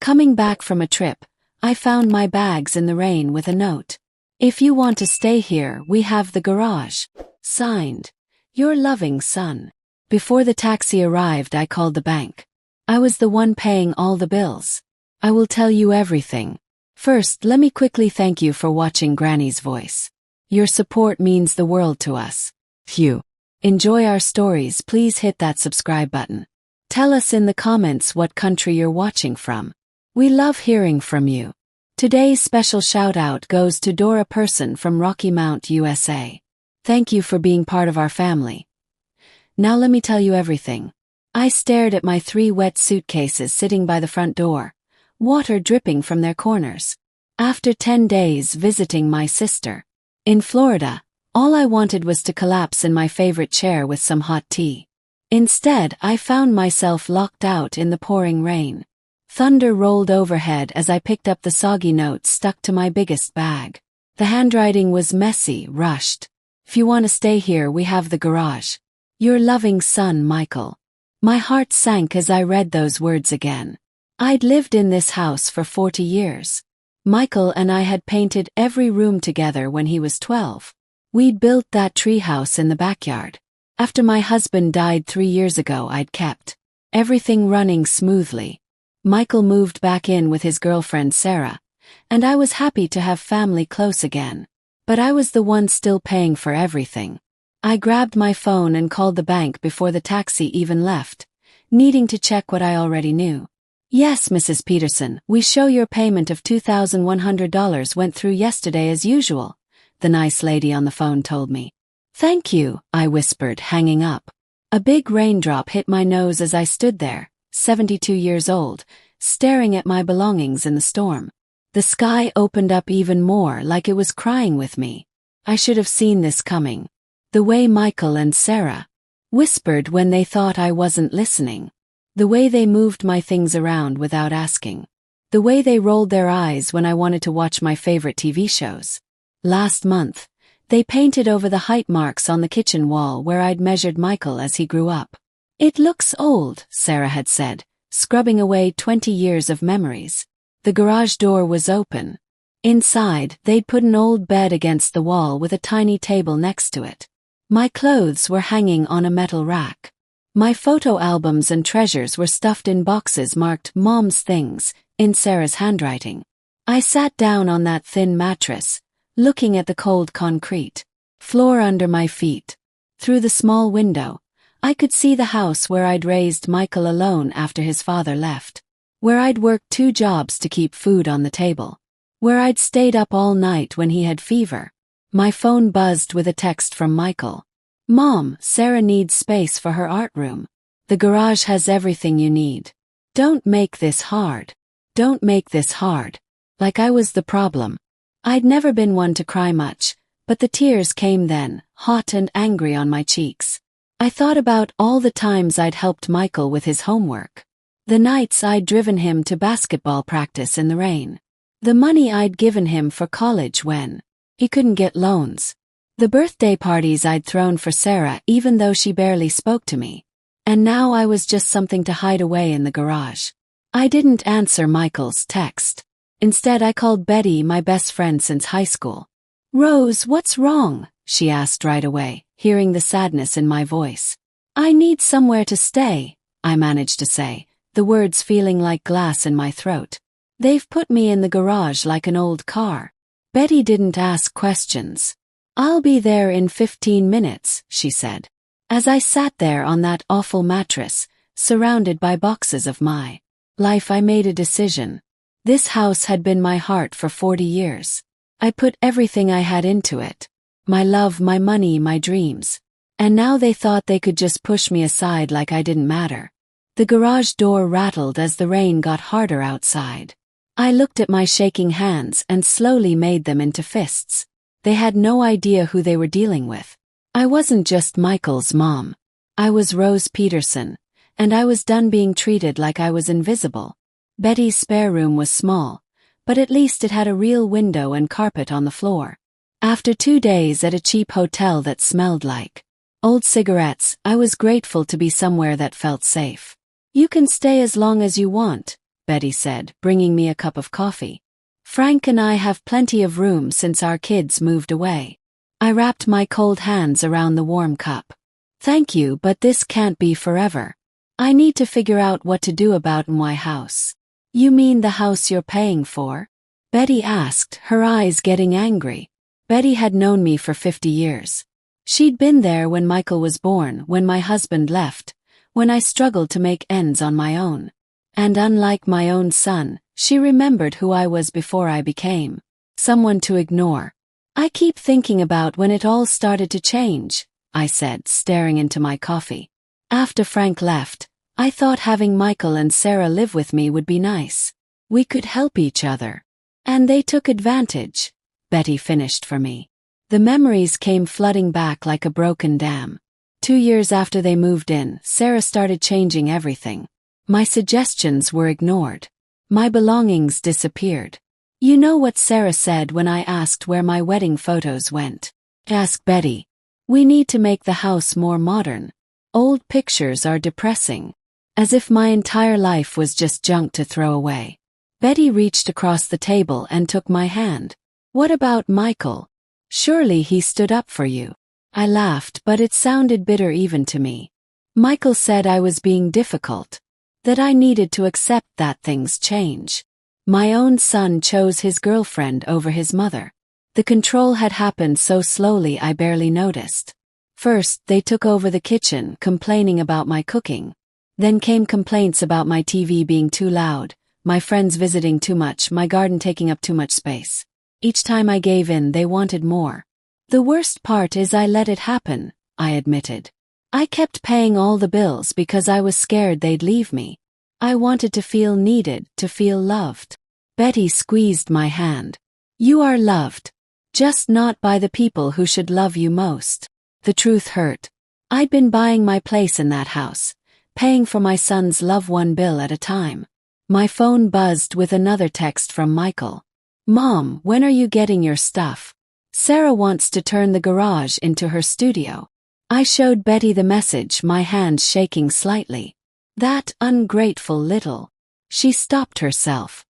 Coming back from a trip, I found my bags in the rain with a note. If you want to stay here, we have the garage. Signed, your loving son. Before the taxi arrived, I called the bank. I was the one paying all the bills. I will tell you everything. First, let me quickly thank you for watching Granny's Voice. Your support means the world to us. Phew. Enjoy our stories, please hit that subscribe button. Tell us in the comments what country you're watching from. We love hearing from you. Today's special shout out goes to Dora Person from Rocky Mount, USA. Thank you for being part of our family. Now let me tell you everything. I stared at my 3 wet suitcases sitting by the front door, water dripping from their corners. After 10 days visiting my sister in Florida, all I wanted was to collapse in my favorite chair with some hot tea. Instead, I found myself locked out in the pouring rain. Thunder rolled overhead as I picked up the soggy note stuck to my biggest bag. The handwriting was messy, rushed. If you want to stay here, we have the garage. Your loving son, Michael. My heart sank as I read those words again. I'd lived in this house for 40 years. Michael and I had painted every room together when he was 12. We'd built that treehouse in the backyard. After my husband died 3 years ago, I'd kept everything running smoothly. Michael moved back in with his girlfriend Sarah, and I was happy to have family close again. But I was the one still paying for everything. I grabbed my phone and called the bank before the taxi even left, needing to check what I already knew. Yes, Mrs. Peterson, we show your payment of $2,100 went through yesterday as usual, the nice lady on the phone told me. Thank you, I whispered, hanging up. A big raindrop hit my nose as I stood there, 72 years old, staring at my belongings in the storm. The sky opened up even more, like it was crying with me. I should have seen this coming. The way Michael and Sarah whispered when they thought I wasn't listening. The way they moved my things around without asking. The way they rolled their eyes when I wanted to watch my favorite TV shows. Last month, they painted over the height marks on the kitchen wall where I'd measured Michael as he grew up. It looks old, Sarah had said, scrubbing away 20 years of memories. The garage door was open. Inside, they'd put an old bed against the wall with a tiny table next to it. My clothes were hanging on a metal rack. My photo albums and treasures were stuffed in boxes marked Mom's Things, in Sarah's handwriting. I sat down on that thin mattress, looking at the cold concrete floor under my feet. Through the small window, I could see the house where I'd raised Michael alone after his father left. Where I'd worked 2 jobs to keep food on the table. Where I'd stayed up all night when he had fever. My phone buzzed with a text from Michael. Mom, Sarah needs space for her art room. The garage has everything you need. Don't make this hard. Don't make this hard. Like I was the problem. I'd never been one to cry much, but the tears came then, hot and angry on my cheeks. I thought about all the times I'd helped Michael with his homework. The nights I'd driven him to basketball practice in the rain. The money I'd given him for college when he couldn't get loans. The birthday parties I'd thrown for Sarah even though she barely spoke to me. And now I was just something to hide away in the garage. I didn't answer Michael's text. Instead, I called Betty, my best friend since high school. Rose, what's wrong? She asked right away, hearing the sadness in my voice. I need somewhere to stay, I managed to say, the words feeling like glass in my throat. They've put me in the garage like an old car. Betty didn't ask questions. I'll be there in 15 minutes, she said. As I sat there on that awful mattress, surrounded by boxes of my life, I made a decision. This house had been my heart for 40 years. I put everything I had into it. My love, my money, my dreams. And now they thought they could just push me aside like I didn't matter. The garage door rattled as the rain got harder outside. I looked at my shaking hands and slowly made them into fists. They had no idea who they were dealing with. I wasn't just Michael's mom. I was Rose Peterson, and I was done being treated like I was invisible. Betty's spare room was small, but at least it had a real window and carpet on the floor. After 2 days at a cheap hotel that smelled like old cigarettes, I was grateful to be somewhere that felt safe. You can stay as long as you want, Betty said, bringing me a cup of coffee. Frank and I have plenty of room since our kids moved away. I wrapped my cold hands around the warm cup. Thank you, but this can't be forever. I need to figure out what to do about my house. You mean the house you're paying for? Betty asked, her eyes getting angry. Betty had known me for 50 years. She'd been there when Michael was born, when my husband left, when I struggled to make ends on my own. And unlike my own son, she remembered who I was before I became someone to ignore. I keep thinking about when it all started to change, I said, staring into my coffee. After Frank left, I thought having Michael and Sarah live with me would be nice. We could help each other. And they took advantage, Betty finished for me. The memories came flooding back like a broken dam. 2 years after they moved in, Sarah started changing everything. My suggestions were ignored. My belongings disappeared. You know what Sarah said when I asked where my wedding photos went? Asked Betty. We need to make the house more modern. Old pictures are depressing. As if my entire life was just junk to throw away. Betty reached across the table and took my hand. What about Michael? Surely he stood up for you. I laughed, but it sounded bitter even to me. Michael said I was being difficult. That I needed to accept that things change. My own son chose his girlfriend over his mother. The control had happened so slowly I barely noticed. First, they took over the kitchen, complaining about my cooking. Then came complaints about my TV being too loud, my friends visiting too much, my garden taking up too much space. Each time I gave in, they wanted more. The worst part is I let it happen, I admitted. I kept paying all the bills because I was scared they'd leave me. I wanted to feel needed, to feel loved. Betty squeezed my hand. You are loved. Just not by the people who should love you most. The truth hurt. I'd been buying my place in that house, paying for my son's love one bill at a time. My phone buzzed with another text from Michael. Mom, when are you getting your stuff? Sarah wants to turn the garage into her studio. I showed Betty the message, my hand shaking slightly. That ungrateful little. She stopped herself.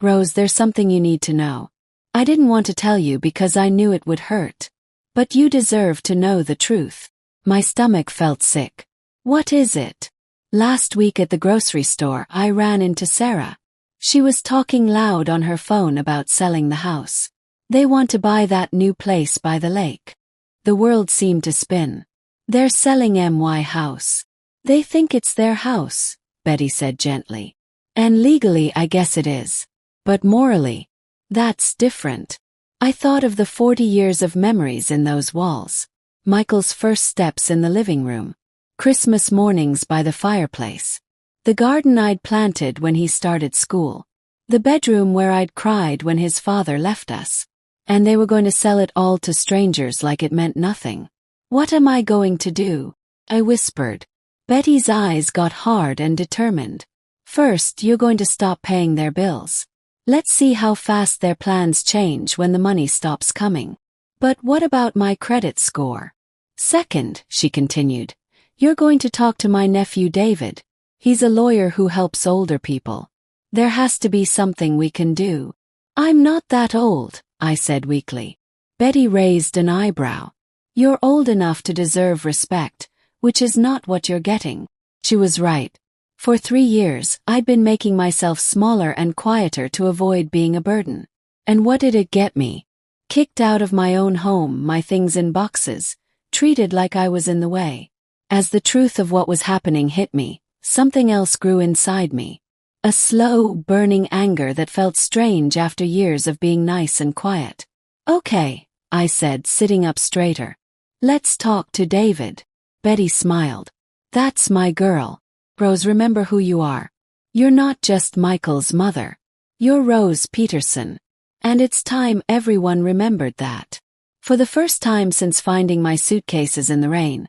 Rose, there's something you need to know. I didn't want to tell you because I knew it would hurt. But you deserve to know the truth. My stomach felt sick. What is it? Last week at the grocery store, I ran into Sarah. She was talking loud on her phone about selling the house. They want to buy that new place by the lake. The world seemed to spin. They're selling my house. They think it's their house, Betty said gently. And legally, I guess it is. But morally, that's different. I thought of the 40 years of memories in those walls. Michael's first steps in the living room. Christmas mornings by the fireplace. The garden I'd planted when he started school. The bedroom where I'd cried when his father left us. And they were going to sell it all to strangers like it meant nothing. What am I going to do? I whispered. Betty's eyes got hard and determined. First, you're going to stop paying their bills. Let's see how fast their plans change when the money stops coming. But what about my credit score? Second, she continued, you're going to talk to my nephew David. He's a lawyer who helps older people. There has to be something we can do. I'm not that old, I said weakly. Betty raised an eyebrow. You're old enough to deserve respect, which is not what you're getting. She was right. For 3 years, I'd been making myself smaller and quieter to avoid being a burden. And what did it get me? Kicked out of my own home, my things in boxes, treated like I was in the way. As the truth of what was happening hit me, something else grew inside me. A slow, burning anger that felt strange after years of being nice and quiet. Okay, I said, sitting up straighter. Let's talk to David. Betty smiled. That's my girl. Rose, remember who you are. You're not just Michael's mother. You're Rose Peterson. And it's time everyone remembered that. For the first time since finding my suitcases in the rain,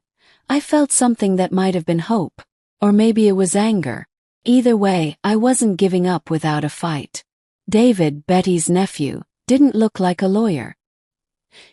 I felt something that might have been hope. Or maybe it was anger. Either way, I wasn't giving up without a fight. David, Betty's nephew, didn't look like a lawyer.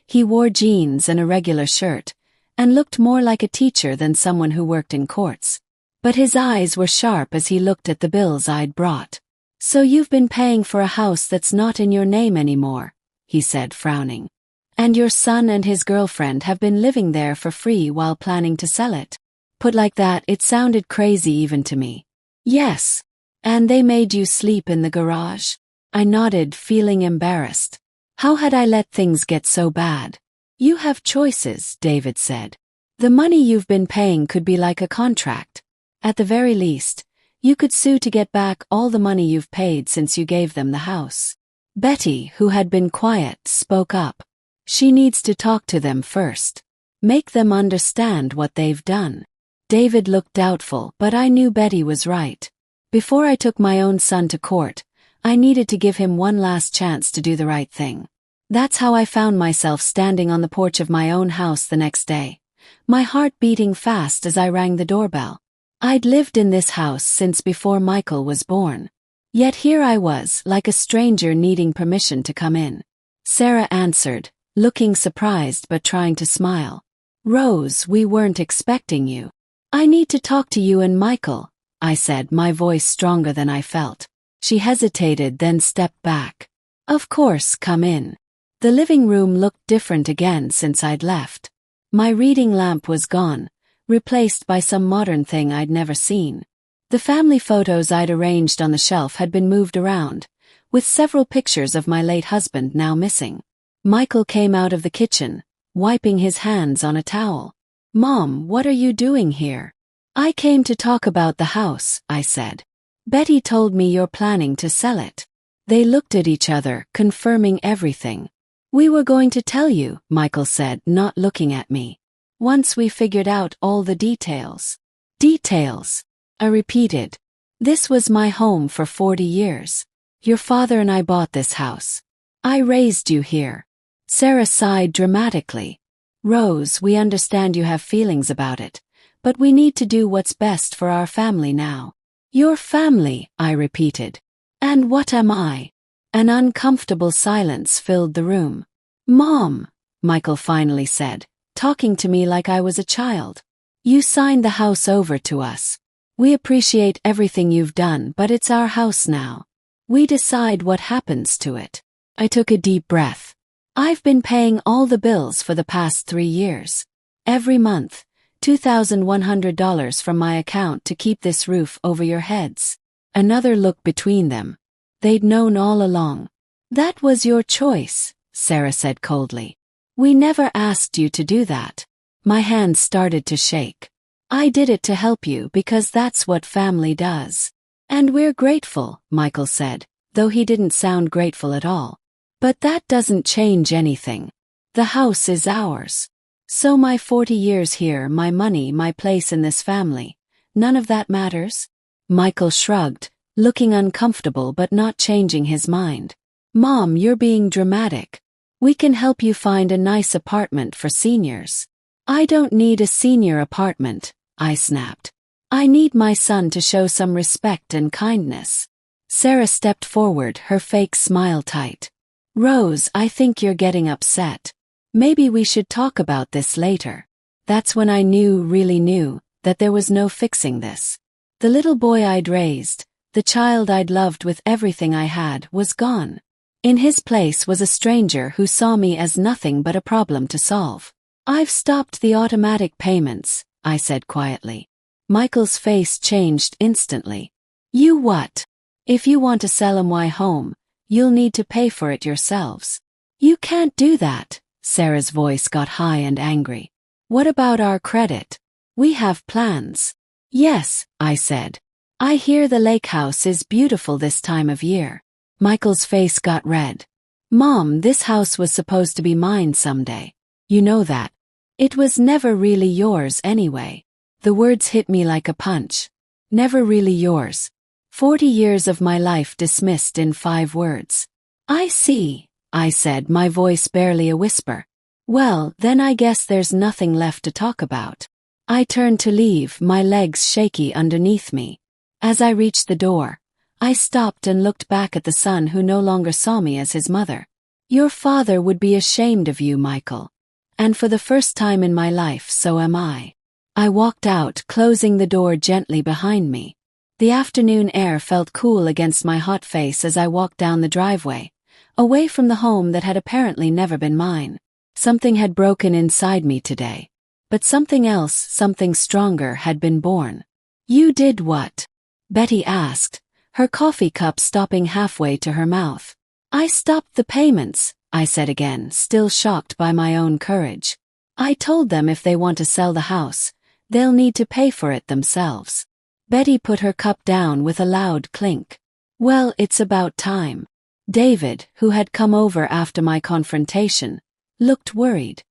He wore jeans and a regular shirt, and looked more like a teacher than someone who worked in courts. But his eyes were sharp as he looked at the bills I'd brought. So you've been paying for a house that's not in your name anymore, he said, frowning. And your son and his girlfriend have been living there for free while planning to sell it. Put like that, it sounded crazy even to me. Yes. And they made you sleep in the garage? I nodded, feeling embarrassed. How had I let things get so bad? You have choices, David said. The money you've been paying could be like a contract. At the very least, you could sue to get back all the money you've paid since you gave them the house. Betty, who had been quiet, spoke up. She needs to talk to them first. Make them understand what they've done. David looked doubtful, but I knew Betty was right. Before I took my own son to court, I needed to give him one last chance to do the right thing. That's how I found myself standing on the porch of my own house the next day, my heart beating fast as I rang the doorbell. I'd lived in this house since before Michael was born. Yet here I was, like a stranger needing permission to come in. Sarah answered, looking surprised but trying to smile. Rose, we weren't expecting you. I need to talk to you and Michael, I said, my voice stronger than I felt. She hesitated, then stepped back. Of course, come in. The living room looked different again since I'd left. My reading lamp was gone, replaced by some modern thing I'd never seen. The family photos I'd arranged on the shelf had been moved around, with several pictures of my late husband now missing. Michael came out of the kitchen, wiping his hands on a towel. Mom, what are you doing here? I came to talk about the house, I said. Betty told me you're planning to sell it. They looked at each other, confirming everything. We were going to tell you, Michael said, not looking at me. Once we figured out all the details. Details, I repeated. This was my home for 40 years. Your father and I bought this house. I raised you here. Sarah sighed dramatically. Rose, we understand you have feelings about it, but we need to do what's best for our family now. Your family, I repeated. And what am I? An uncomfortable silence filled the room. Mom, Michael finally said, talking to me like I was a child. You signed the house over to us. We appreciate everything you've done, but it's our house now. We decide what happens to it. I took a deep breath. I've been paying all the bills for the past 3 years. Every month, $2,100 from my account to keep this roof over your heads. Another look between them. They'd known all along. That was your choice, Sarah said coldly. We never asked you to do that. My hands started to shake. I did it to help you because that's what family does. And we're grateful, Michael said, though he didn't sound grateful at all. But that doesn't change anything. The house is ours. So my 40 years here, my money, my place in this family, none of that matters? Michael shrugged, looking uncomfortable but not changing his mind. Mom, you're being dramatic. We can help you find a nice apartment for seniors. I don't need a senior apartment, I snapped. I need my son to show some respect and kindness. Sarah stepped forward, her fake smile tight. Rose, I think you're getting upset. Maybe we should talk about this later. That's when I really knew, that there was no fixing this. The little boy I'd raised, the child I'd loved with everything I had, was gone. In his place was a stranger who saw me as nothing but a problem to solve. I've stopped the automatic payments, I said quietly. Michael's face changed instantly. You what? If you want to sell my home, you'll need to pay for it yourselves. You can't do that, Sarah's voice got high and angry. What about our credit? We have plans. Yes, I said. I hear the lake house is beautiful this time of year. Michael's face got red. Mom, this house was supposed to be mine someday. You know that. It was never really yours anyway. The words hit me like a punch. Never really yours. 40 years of my life dismissed in 5 words. I see, I said, my voice barely a whisper. Well, then I guess there's nothing left to talk about. I turned to leave, my legs shaky underneath me. As I reached the door, I stopped and looked back at the son who no longer saw me as his mother. Your father would be ashamed of you, Michael. And for the first time in my life, so am I. I walked out, closing the door gently behind me. The afternoon air felt cool against my hot face as I walked down the driveway, away from the home that had apparently never been mine. Something had broken inside me today. But something else, something stronger, had been born. "You did what?" Betty asked, her coffee cup stopping halfway to her mouth. "I stopped the payments," I said again, still shocked by my own courage. "I told them if they want to sell the house, they'll need to pay for it themselves." Betty put her cup down with a loud clink. "Well, it's about time." David, who had come over after my confrontation, looked worried.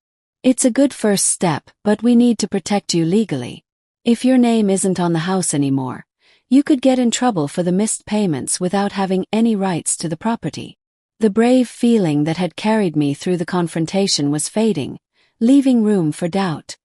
"It's a good first step, but we need to protect you legally. If your name isn't on the house anymore, you could get in trouble for the missed payments without having any rights to the property." The brave feeling that had carried me through the confrontation was fading, leaving room for doubt.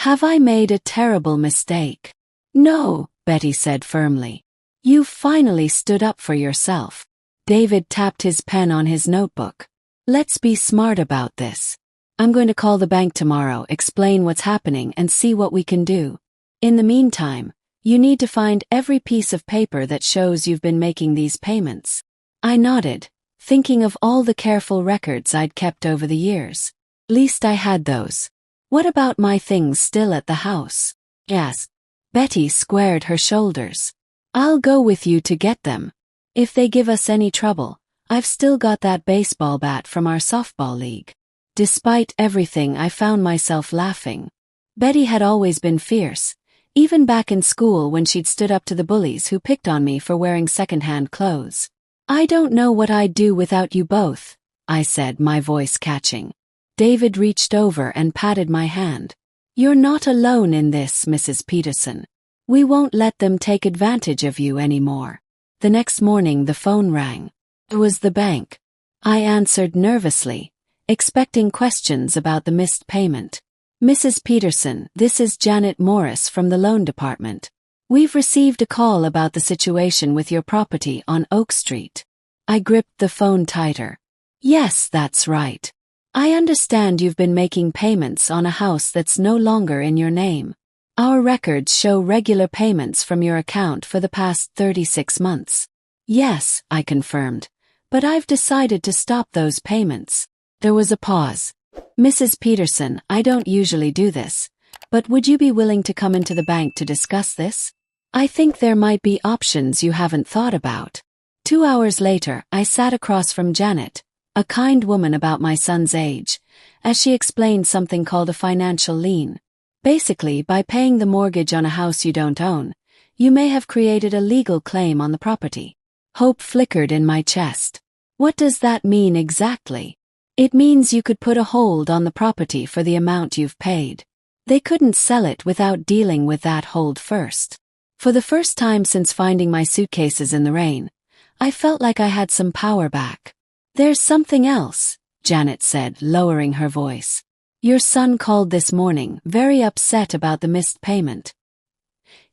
"Have I made a terrible mistake?" "No," Betty said firmly. "You've finally stood up for yourself." David tapped his pen on his notebook. "Let's be smart about this. I'm going to call the bank tomorrow, explain what's happening, and see what we can do. In the meantime, you need to find every piece of paper that shows you've been making these payments." I nodded, thinking of all the careful records I'd kept over the years. Least I had those. "What about my things still at the house?" "Yes." Betty squared her shoulders. "I'll go with you to get them. If they give us any trouble, I've still got that baseball bat from our softball league." Despite everything, I found myself laughing. Betty had always been fierce, even back in school when she'd stood up to the bullies who picked on me for wearing second-hand clothes. "I don't know what I'd do without you both," I said, my voice catching. David reached over and patted my hand. "You're not alone in this, Mrs. Peterson. We won't let them take advantage of you anymore." The next morning the phone rang. It was the bank. I answered nervously, expecting questions about the missed payment. "Mrs. Peterson, this is Janet Morris from the loan department. We've received a call about the situation with your property on Oak Street." I gripped the phone tighter. "Yes, that's right. I understand you've been making payments on a house that's no longer in your name. Our records show regular payments from your account for the past 36 months. "Yes," I confirmed, "but I've decided to stop those payments." There was a pause. "Mrs. Peterson, I don't usually do this, but would you be willing to come into the bank to discuss this? I think there might be options you haven't thought about." 2 hours later, I sat across from Janet, a kind woman about my son's age, as she explained something called a financial lien. Basically, by paying the mortgage on a house you don't own, you may have created a legal claim on the property. Hope flickered in my chest. "What does that mean exactly?" "It means you could put a hold on the property for the amount you've paid. They couldn't sell it without dealing with that hold first." For the first time since finding my suitcases in the rain, I felt like I had some power back. "There's something else," Janet said, lowering her voice. "Your son called this morning, very upset about the missed payment.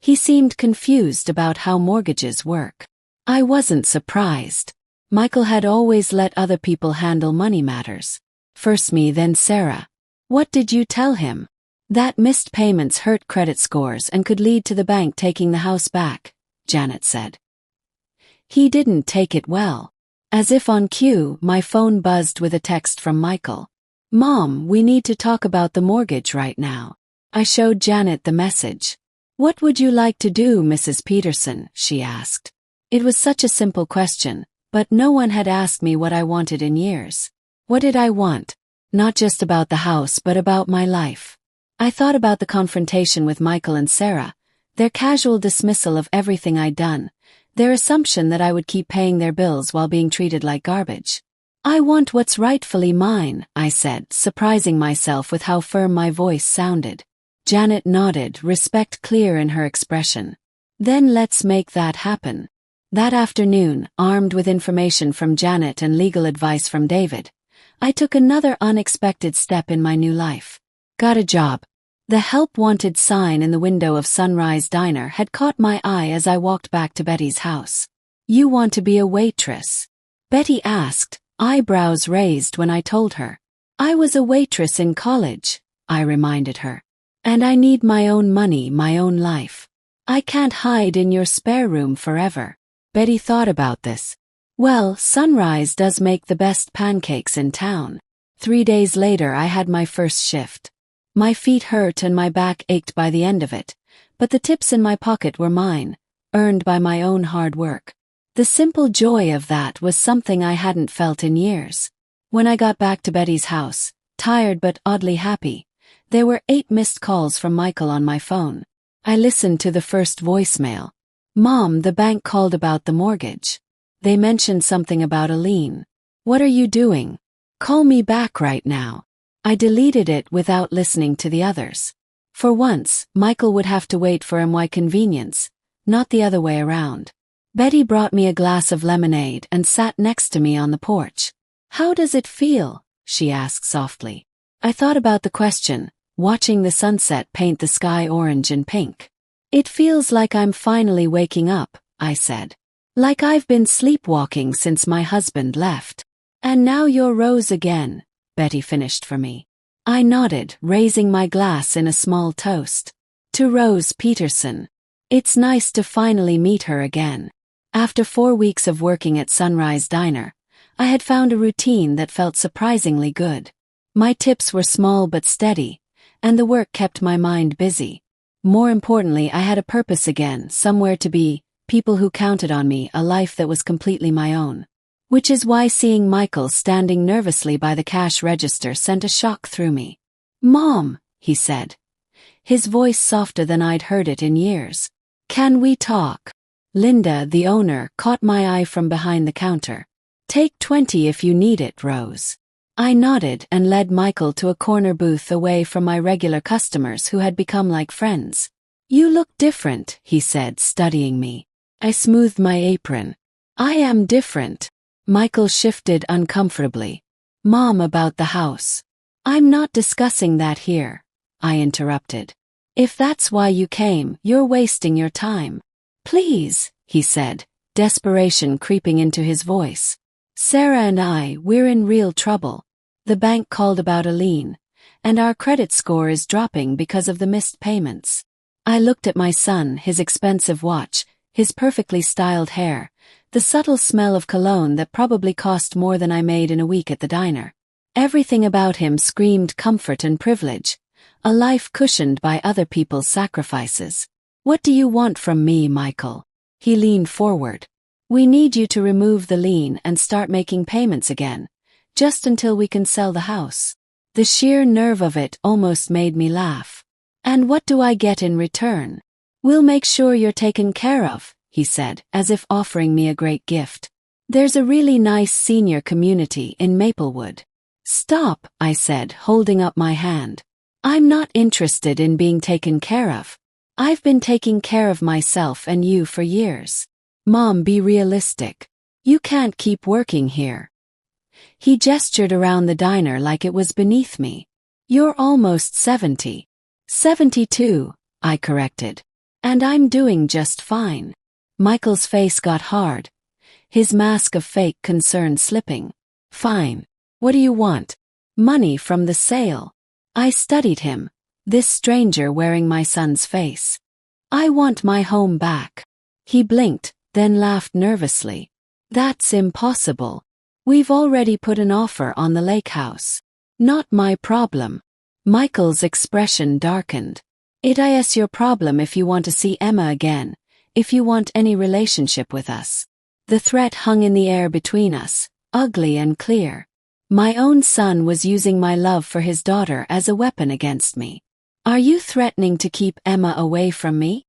He seemed confused about how mortgages work." I wasn't surprised. Michael had always let other people handle money matters. First me, then Sarah. "What did you tell him?" "That missed payments hurt credit scores and could lead to the bank taking the house back," Janet said. "He didn't take it well." As if on cue, my phone buzzed with a text from Michael. "Mom, we need to talk about the mortgage right now." I showed Janet the message. "What would you like to do, Mrs. Peterson?" she asked. It was such a simple question, but no one had asked me what I wanted in years. What did I want? Not just about the house, but about my life. I thought about the confrontation with Michael and Sarah, their casual dismissal of everything I'd done, their assumption that I would keep paying their bills while being treated like garbage. "I want what's rightfully mine," I said, surprising myself with how firm my voice sounded. Janet nodded, respect clear in her expression. "Then let's make that happen." That afternoon, armed with information from Janet and legal advice from David, I took another unexpected step in my new life. Got a job. The help wanted sign in the window of Sunrise Diner had caught my eye as I walked back to Betty's house. "You want to be a waitress?" Betty asked, eyebrows raised when I told her. "I was a waitress in college," I reminded her. "And I need my own money, my own life." I can't hide in your spare room forever. Betty thought about this. Well, Sunrise does make the best pancakes in town. 3 days later I had my first shift. My feet hurt and my back ached by the end of it, but the tips in my pocket were mine, earned by my own hard work. The simple joy of that was something I hadn't felt in years. When I got back to Betty's house, tired but oddly happy, there were 8 missed calls from Michael on my phone. I listened to the first voicemail. Mom, the bank called about the mortgage. They mentioned something about a lien. What are you doing? Call me back right now. I deleted it without listening to the others. For once, Michael would have to wait for my convenience, not the other way around. Betty brought me a glass of lemonade and sat next to me on the porch. How does it feel? She asked softly. I thought about the question, watching the sunset paint the sky orange and pink. It feels like I'm finally waking up, I said. Like I've been sleepwalking since my husband left. And now you're Rose again, Betty finished for me. I nodded, raising my glass in a small toast. To Rose Peterson. It's nice to finally meet her again. After 4 weeks of working at Sunrise Diner, I had found a routine that felt surprisingly good. My tips were small but steady, and the work kept my mind busy. More importantly, I had a purpose again, somewhere to be, people who counted on me, a life that was completely my own. Which is why seeing Michael standing nervously by the cash register sent a shock through me. Mom, he said. His voice softer than I'd heard it in years. Can we talk? Linda, the owner, caught my eye from behind the counter. Take 20 if you need it, Rose. I nodded and led Michael to a corner booth away from my regular customers who had become like friends. You look different, he said, studying me. I smoothed my apron. I am different. Michael shifted uncomfortably. Mom, about the house. I'm not discussing that here, I interrupted. If that's why you came, you're wasting your time. Please, he said, desperation creeping into his voice. Sarah and we're in real trouble. The bank called about a lien, and our credit score is dropping because of the missed payments. I looked at my son, his expensive watch, his perfectly styled hair, the subtle smell of cologne that probably cost more than I made in a week at the diner. Everything about him screamed comfort and privilege, a life cushioned by other people's sacrifices. What do you want from me, Michael? He leaned forward. We need you to remove the lien and start making payments again, just until we can sell the house. The sheer nerve of it almost made me laugh. And what do I get in return? We'll make sure you're taken care of, he said, as if offering me a great gift. There's a really nice senior community in Maplewood. Stop, I said, holding up my hand. I'm not interested in being taken care of. I've been taking care of myself and you for years. Mom, be realistic. You can't keep working here. He gestured around the diner like it was beneath me. You're almost 70. 72, I corrected. And I'm doing just fine. Michael's face got hard, his mask of fake concern slipping. Fine. What do you want? Money from the sale. I studied him, this stranger wearing my son's face. I want my home back. He blinked, then laughed nervously. That's impossible. We've already put an offer on the lake house. Not my problem. Michael's expression darkened. It is your problem if you want to see Emma again, if you want any relationship with us. The threat hung in the air between us, ugly and clear. My own son was using my love for his daughter as a weapon against me. Are you threatening to keep Emma away from me?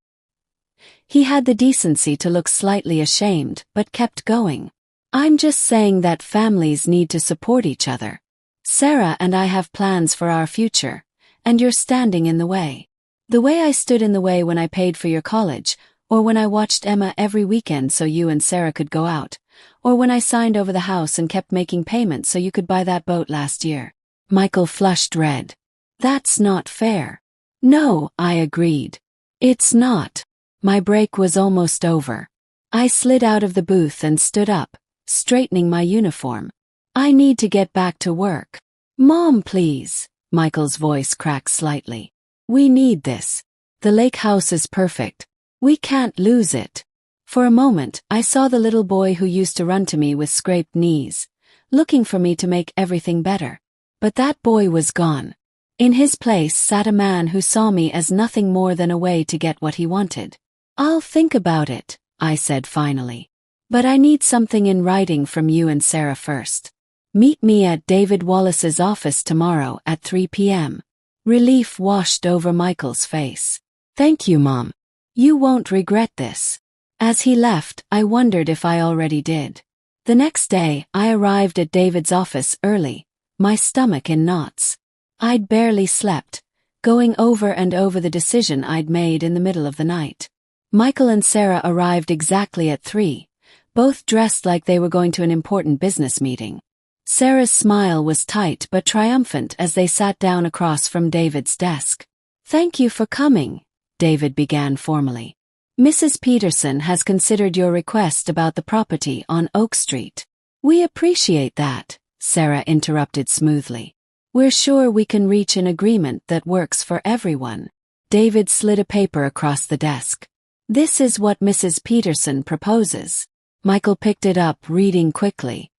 He had the decency to look slightly ashamed, but kept going. I'm just saying that families need to support each other. Sarah and I have plans for our future, and you're standing in the way. The way I stood in the way when I paid for your college, or when I watched Emma every weekend so you and Sarah could go out, or when I signed over the house and kept making payments so you could buy that boat last year. Michael flushed red. That's not fair. No, I agreed. It's not. My break was almost over. I slid out of the booth and stood up, straightening my uniform. I need to get back to work. Mom, please. Michael's voice cracked slightly. We need this. The lake house is perfect, We can't lose it. For a moment, I saw the little boy who used to run to me with scraped knees, looking for me to make everything better. But that boy was gone. In his place sat a man who saw me as nothing more than a way to get what he wanted. I'll think about it, I said finally. But I need something in writing from you and Sarah first. Meet me at David Wallace's office tomorrow at 3 p.m. Relief washed over Michael's face. Thank you, Mom. You won't regret this. As he left, I wondered if I already did. The next day, I arrived at David's office early, my stomach in knots. I'd barely slept, going over and over the decision I'd made in the middle of the night. Michael and Sarah arrived exactly at 3, both dressed like they were going to an important business meeting. Sarah's smile was tight but triumphant as they sat down across from David's desk. Thank you for coming, David began formally. Mrs. Peterson has considered your request about the property on Oak Street. We appreciate that, Sarah interrupted smoothly. We're sure we can reach an agreement that works for everyone. David slid a paper across the desk. This is what Mrs. Peterson proposes. Michael picked it up, reading quickly.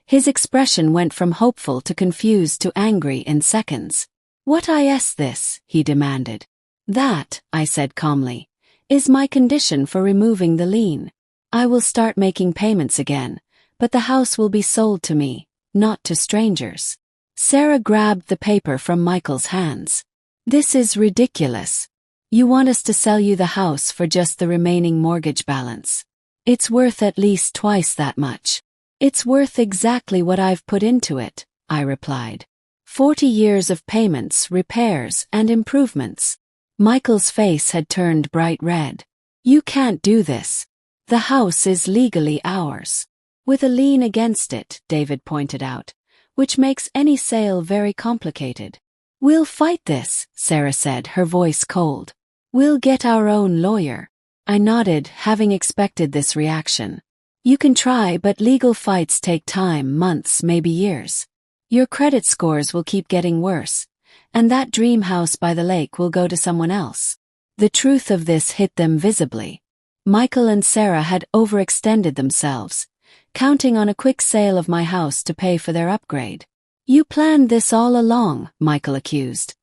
His expression went from hopeful to confused to angry in seconds. What is this? He demanded. That, I said calmly, is my condition for removing the lien. I will start making payments again, but the house will be sold to me, not to strangers. Sarah grabbed the paper from Michael's hands. This is ridiculous. You want us to sell you the house for just the remaining mortgage balance. It's worth at least twice that much. It's worth exactly what I've put into it, I replied. 40 years of payments, repairs, and improvements. Michael's face had turned bright red. You can't do this. The house is legally ours. With a lien against it, David pointed out, which makes any sale very complicated. We'll fight this, Sarah said, her voice cold. We'll get our own lawyer. I nodded, having expected this reaction. You can try, but legal fights take time, months, maybe years. Your credit scores will keep getting worse, and that dream house by the lake will go to someone else. The truth of this hit them visibly. Michael and Sarah had overextended themselves, counting on a quick sale of my house to pay for their upgrade. You planned this all along, Michael accused,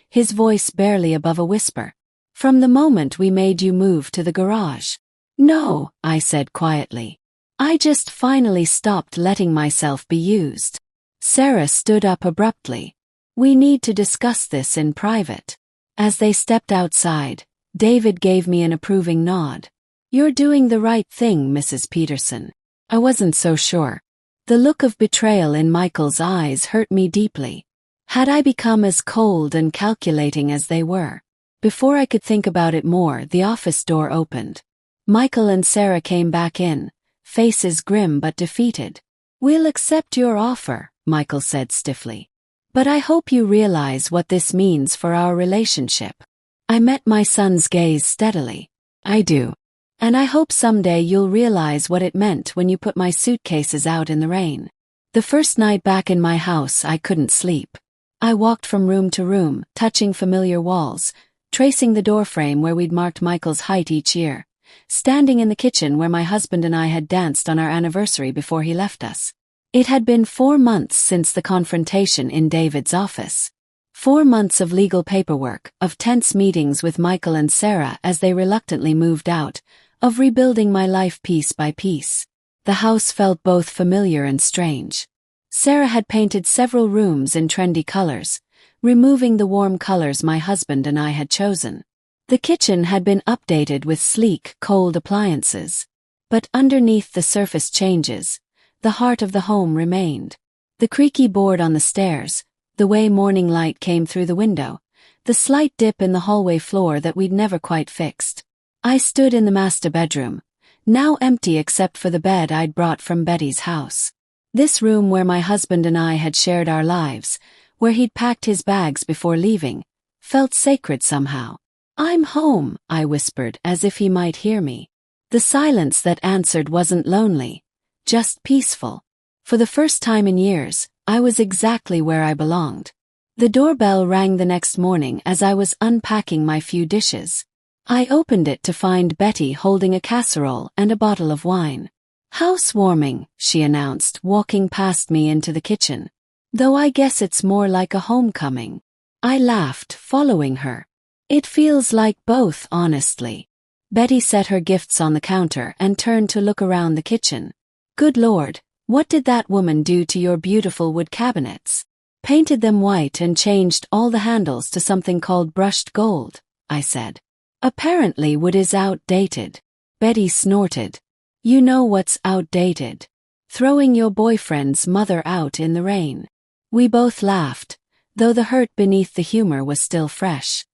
his voice barely above a whisper. From the moment we made you move to the garage. No, I said quietly. I just finally stopped letting myself be used. Sarah stood up abruptly. We need to discuss this in private. As they stepped outside, David gave me an approving nod. You're doing the right thing, Mrs. Peterson. I wasn't so sure. The look of betrayal in Michael's eyes hurt me deeply. Had I become as cold and calculating as they were? Before I could think about it more, the office door opened. Michael and Sarah came back in, faces grim but defeated. We'll accept your offer, Michael said stiffly. But I hope you realize what this means for our relationship. I met my son's gaze steadily. I do. And I hope someday you'll realize what it meant when you put my suitcases out in the rain. The first night back in my house, I couldn't sleep. I walked from room to room, touching familiar walls, tracing the doorframe where we'd marked Michael's height each year, standing in the kitchen where my husband and I had danced on our anniversary before he left us. It had been 4 months since the confrontation in David's office. 4 months of legal paperwork, of tense meetings with Michael and Sarah as they reluctantly moved out, of rebuilding my life piece by piece. The house felt both familiar and strange. Sarah had painted several rooms in trendy colors, removing the warm colors my husband and I had chosen. The kitchen had been updated with sleek, cold appliances. But underneath the surface changes, the heart of the home remained. The creaky board on the stairs, the way morning light came through the window, the slight dip in the hallway floor that we'd never quite fixed. I stood in the master bedroom, now empty except for the bed I'd brought from Betty's house. This room where my husband and I had shared our lives, where he'd packed his bags before leaving, felt sacred somehow. I'm home, I whispered as if he might hear me. The silence that answered wasn't lonely, just peaceful. For the first time in years, I was exactly where I belonged. The doorbell rang the next morning as I was unpacking my few dishes. I opened it to find Betty holding a casserole and a bottle of wine. "Housewarming," she announced, walking past me into the kitchen. "Though I guess it's more like a homecoming." I laughed, following her. "It feels like both, honestly." Betty set her gifts on the counter and turned to look around the kitchen. "Good Lord, what did that woman do to your beautiful wood cabinets?" "Painted them white and changed all the handles to something called brushed gold," I said. "Apparently wood is outdated." Betty snorted. "You know what's outdated? Throwing your boyfriend's mother out in the rain." We both laughed, though the hurt beneath the humor was still fresh.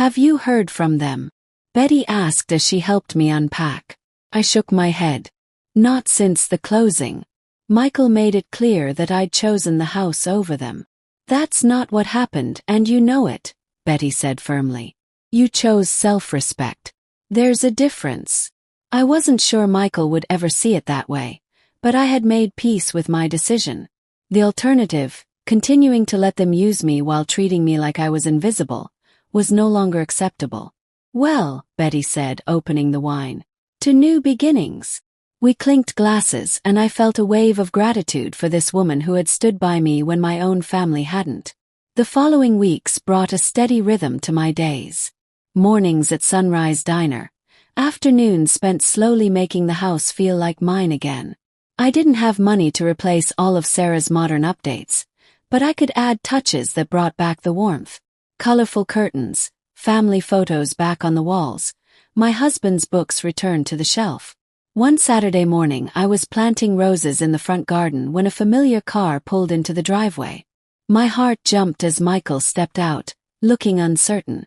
"Have you heard from them?" Betty asked as she helped me unpack. I shook my head. "Not since the closing. Michael made it clear that I'd chosen the house over them." "That's not what happened, and you know it," Betty said firmly. "You chose self-respect. There's a difference." I wasn't sure Michael would ever see it that way, but I had made peace with my decision. The alternative, continuing to let them use me while treating me like I was invisible, was no longer acceptable. "Well," Betty said, opening the wine, "to new beginnings." We clinked glasses and I felt a wave of gratitude for this woman who had stood by me when my own family hadn't. The following weeks brought a steady rhythm to my days. Mornings at Sunrise Diner, afternoons spent slowly making the house feel like mine again. I didn't have money to replace all of Sarah's modern updates, but I could add touches that brought back the warmth. Colorful curtains, family photos back on the walls, my husband's books returned to the shelf. One Saturday morning I was planting roses in the front garden when a familiar car pulled into the driveway. My heart jumped as Michael stepped out, looking uncertain.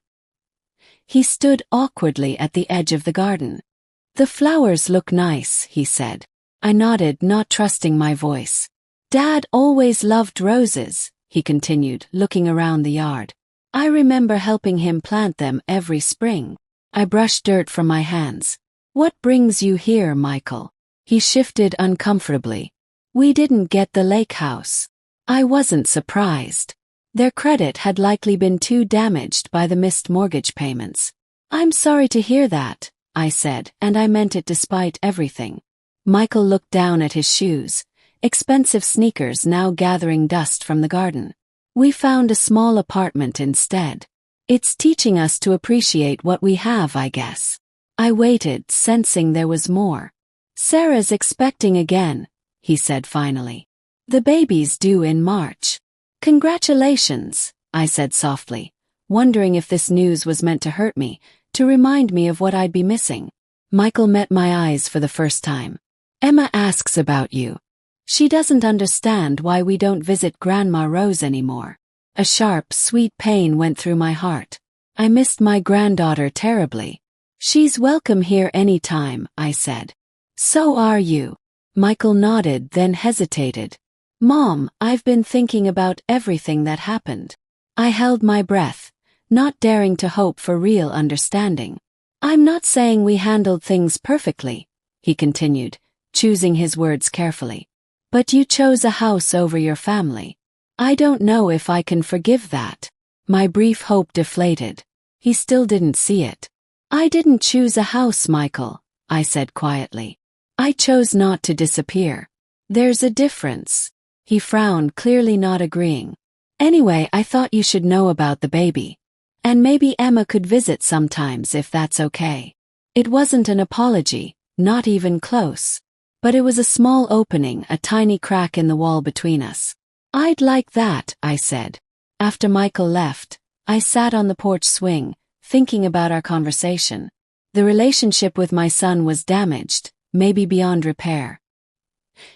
He stood awkwardly at the edge of the garden. "The flowers look nice," he said. I nodded, not trusting my voice. "Dad always loved roses," he continued, looking around the yard. "I remember helping him plant them every spring." I brushed dirt from my hands. "What brings you here, Michael?" He shifted uncomfortably. "We didn't get the lake house." I wasn't surprised. Their credit had likely been too damaged by the missed mortgage payments. "I'm sorry to hear that," I said, and I meant it despite everything. Michael looked down at his shoes, expensive sneakers now gathering dust from the garden. "We found a small apartment instead. It's teaching us to appreciate what we have, I guess." I waited, sensing there was more. "Sarah's expecting again," he said finally. "The baby's due in March." "Congratulations," I said softly, wondering if this news was meant to hurt me, to remind me of what I'd be missing. Michael met my eyes for the first time. "Emma asks about you. She doesn't understand why we don't visit Grandma Rose anymore." A sharp, sweet pain went through my heart. I missed my granddaughter terribly. "She's welcome here any time," I said. "So are you." Michael nodded, then hesitated. "Mom, I've been thinking about everything that happened." I held my breath, not daring to hope for real understanding. "I'm not saying we handled things perfectly," he continued, choosing his words carefully. "But you chose a house over your family. I don't know if I can forgive that." My brief hope deflated. He still didn't see it. "I didn't choose a house, Michael," I said quietly. "I chose not to disappear. There's a difference." He frowned, clearly not agreeing. "Anyway, I thought you should know about the baby. And maybe Emma could visit sometimes if that's okay." It wasn't an apology, not even close. But it was a small opening, a tiny crack in the wall between us. "I'd like that," I said. After Michael left, I sat on the porch swing, thinking about our conversation. The relationship with my son was damaged, maybe beyond repair.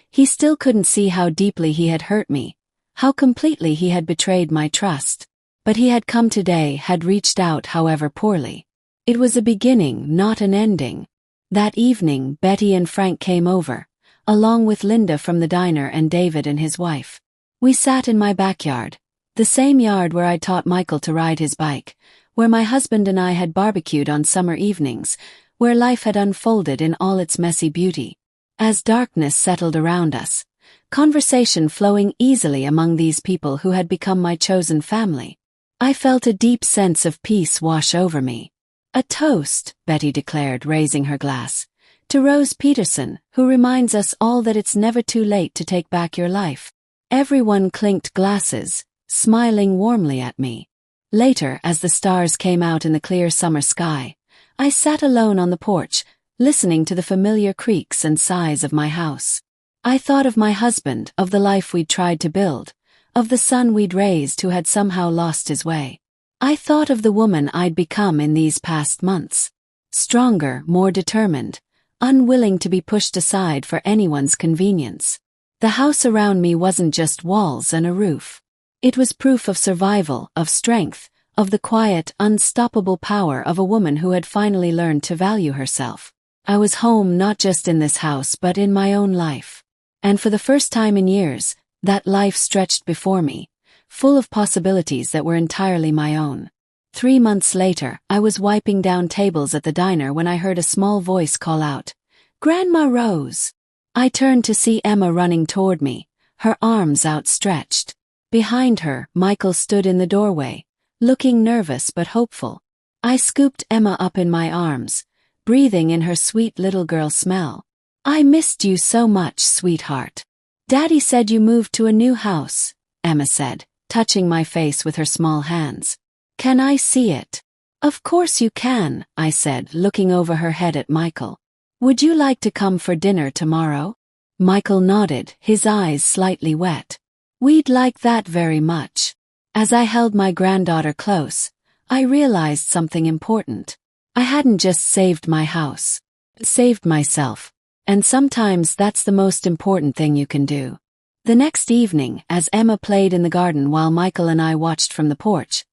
He still couldn't see how deeply he had hurt me, how completely he had betrayed my trust. But he had come today, had reached out however poorly. It was a beginning, not an ending. That evening, Betty and Frank came over, along with Linda from the diner and David and his wife. We sat in my backyard, the same yard where I'd taught Michael to ride his bike, where my husband and I had barbecued on summer evenings, where life had unfolded in all its messy beauty. As darkness settled around us, conversation flowing easily among these people who had become my chosen family, I felt a deep sense of peace wash over me. A toast, Betty declared, raising her glass. To Rose Peterson, who reminds us all that it's never too late to take back your life. Everyone clinked glasses, smiling warmly at me. Later, as the stars came out in the clear summer sky, I sat alone on the porch, listening to the familiar creaks and sighs of my house. I thought of my husband, of the life we'd tried to build, of the son we'd raised who had somehow lost his way. I thought of the woman I'd become in these past months. Stronger, more determined, unwilling to be pushed aside for anyone's convenience. The house around me wasn't just walls and a roof. It was proof of survival, of strength, of the quiet, unstoppable power of a woman who had finally learned to value herself. I was home not just in this house but in my own life. And for the first time in years, that life stretched before me, full of possibilities that were entirely my own. 3 months later, I was wiping down tables at the diner when I heard a small voice call out, "Grandma Rose!" I turned to see Emma running toward me, her arms outstretched. Behind her, Michael stood in the doorway, looking nervous but hopeful. I scooped Emma up in my arms, breathing in her sweet little girl smell. "I missed you so much, sweetheart." "Daddy said you moved to a new house," Emma said, touching my face with her small hands. "Can I see it?" "Of course you can," I said, looking over her head at Michael. "Would you like to come for dinner tomorrow?" Michael nodded, his eyes slightly wet. "We'd like that very much." As I held my granddaughter close, I realized something important. I hadn't just saved my house, saved myself. And sometimes that's the most important thing you can do. The next evening, as Emma played in the garden while Michael and I watched from the porch,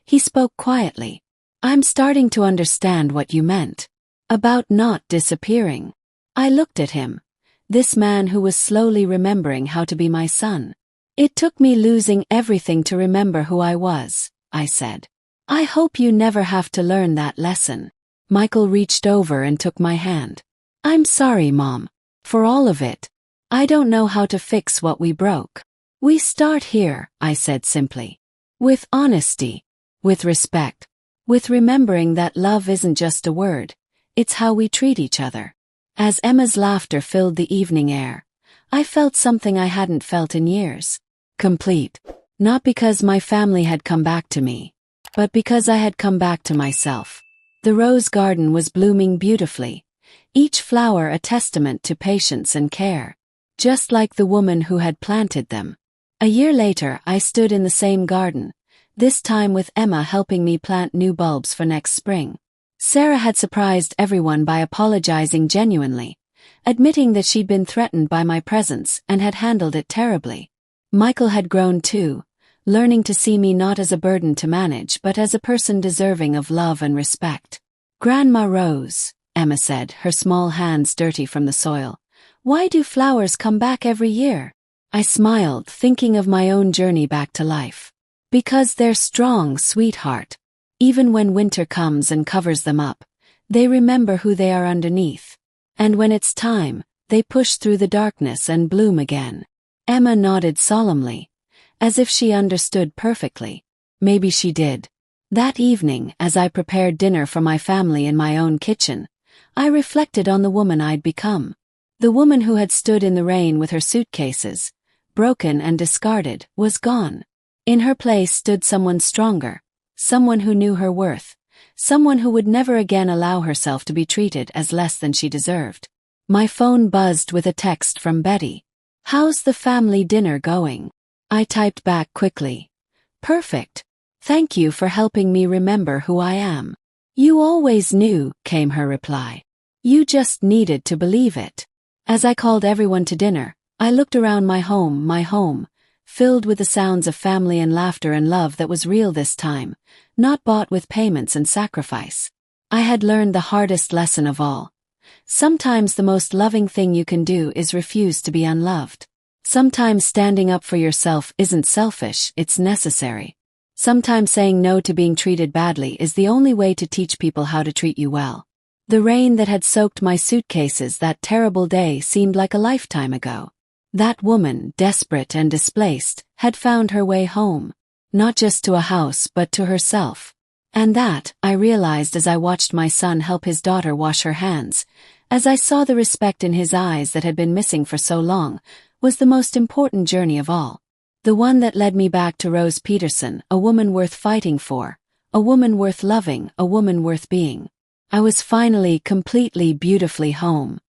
he spoke quietly. "I'm starting to understand what you meant. About not disappearing." I looked at him, this man who was slowly remembering how to be my son. "It took me losing everything to remember who I was," I said. "I hope you never have to learn that lesson." Michael reached over and took my hand. "I'm sorry, Mom, for all of it. I don't know how to fix what we broke." "We start here," I said simply. "With honesty, with respect, with remembering that love isn't just a word, it's how we treat each other." As Emma's laughter filled the evening air, I felt something I hadn't felt in years. Complete. Not because my family had come back to me, but because I had come back to myself. The rose garden was blooming beautifully, each flower a testament to patience and care, just like the woman who had planted them. A year later, I stood in the same garden, this time with Emma helping me plant new bulbs for next spring. Sarah had surprised everyone by apologizing genuinely, admitting that she'd been threatened by my presence and had handled it terribly. Michael had grown too, learning to see me not as a burden to manage but as a person deserving of love and respect. "Grandma Rose," Emma said, her small hands dirty from the soil, "why do flowers come back every year?" I smiled, thinking of my own journey back to life. "Because they're strong, sweetheart. Even when winter comes and covers them up, they remember who they are underneath. And when it's time, they push through the darkness and bloom again." Emma nodded solemnly, as if she understood perfectly. Maybe she did. That evening, as I prepared dinner for my family in my own kitchen, I reflected on the woman I'd become. The woman who had stood in the rain with her suitcases, broken and discarded, was gone. In her place stood someone stronger, someone who knew her worth, someone who would never again allow herself to be treated as less than she deserved. My phone buzzed with a text from Betty. "How's the family dinner going?" I typed back quickly. "Perfect. Thank you for helping me remember who I am." "You always knew," came her reply. "You just needed to believe it." As I called everyone to dinner, I looked around my home, filled with the sounds of family and laughter and love that was real this time, not bought with payments and sacrifice. I had learned the hardest lesson of all. Sometimes the most loving thing you can do is refuse to be unloved. Sometimes standing up for yourself isn't selfish, it's necessary. Sometimes saying no to being treated badly is the only way to teach people how to treat you well. The rain that had soaked my suitcases that terrible day seemed like a lifetime ago. That woman, desperate and displaced, had found her way home. Not just to a house but to herself. And that, I realized as I watched my son help his daughter wash her hands, as I saw the respect in his eyes that had been missing for so long, was the most important journey of all. The one that led me back to Rose Peterson, a woman worth fighting for, a woman worth loving, a woman worth being. I was finally, completely, beautifully home.